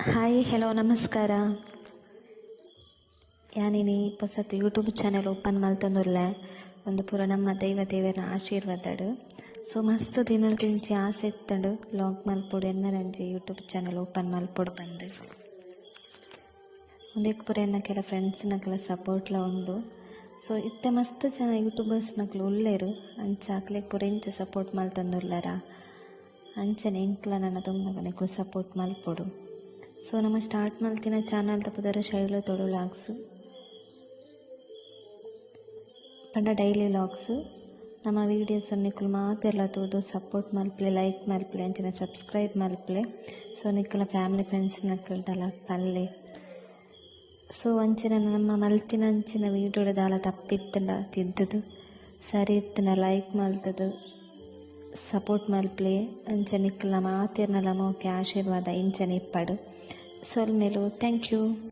Hi hello ನಮಸ್ಕಾರ. ಯಾನಿನಿ ಹೊಸತು YouTube channel open ಮಲ್ತಂದುಲ್ಲೆ ಒಂದು ಪೂರ ನಮ್ಮ ದೇವರ ಆಶೀರ್ವಾದಡು. ಸೊ ಮಸ್ತ್ ದಿನದಿಂಚಿ ಆಸೆ ಇತ್ತಂಡು ಲಾಗ್ ಮಲ್ಪೊಡು ಎನ್ನರಂಜಿ ಯೂಟ್ಯೂಬ್ ಚಾನಲ್ ಓಪನ್ ಮಲ್ಪೊಡು ಬಂದು ಒಂದಕ್ಕೆ ಪೂರ ಎನ್ನಕ್ಕೆಲ್ಲ ಫ್ರೆಂಡ್ಸ್ನಕ್ಕೆಲ್ಲ ಸಪೋರ್ಟ್ಲ ಉಂಡು. ಸೊ ಇತ್ತೆ ಮಸ್ತ್ ಜನ ಯೂಟ್ಯೂಬರ್ಸ್ನಕ್ಲು ಉಳ್ಳೇರು ಅಂಚಾಕ್ಲೆಗ್ ಪೂರ ಇಂಚ ಸಪೋರ್ಟ್ ಮಲ್ತಂದುಲ್ಲರ ಅಂಚನೆ ಇಂಕ್ಲ ನನ್ನ ತುಂಬ ಸಪೋರ್ಟ್ ಮಲ್ಪೊಡು. ಸೊ ನಮ್ಮ ಸ್ಟಾರ್ಟ್ ಮಲ್ತಿನ ಚಾನಲ್ ತಪ್ಪುದರ ಶೈಲು ತೊಡು ಲಾಗ್ಸ್ ಪಂಡ ಡೈಲಿ ಲಾಗ್ಸ್ ನಮ್ಮ ವೀಡಿಯೋಸ್ ನಿಕ್ಕಲು ಮಾತೆಲ್ಲ ತೋದು ಸಪೋರ್ಟ್ ಮಲ್ಪಲೆ ಲೈಕ್ ಮಲ್ಪಲೆ ಅಂಚಿನ ಸಬ್ಸ್ಕ್ರೈಬ್ ಮಲ್ಪಲೆ. ಸೊ ನಿಕ್ಕಲ ಫ್ಯಾಮಿಲಿ ಫ್ರೆಂಡ್ಸ್ ನಕ್ಕಲ್ದಲ್ಲ ಪಲ್ಲೆ. ಸೊ ಅಂಚಿನ ನಮ್ಮ ಮಲ್ತಿನ ಅಂಚಿನ ವೀಡಿಯೋಡ ದಾಲ ತಪ್ಪಿತ್ತಂಡ ತಿದ್ದದು ಸರಿ ಇತ್ತನ ಲೈಕ್ ಮಲ್ತದು ಸಪೋರ್ಟ್ ಮಲ್ಪಲೆ ಅಂಚ ನಿಕ್ಕಲ ಮಾತಿರ್ನಲ್ಲ ಮೋಕೆ ಆಶೀರ್ವಾದ ಇಂಚನೆ ಇಪ್ಪಡು. ಸೊಲ್ಮೆಲು ಥ್ಯಾಂಕ್ ಯು.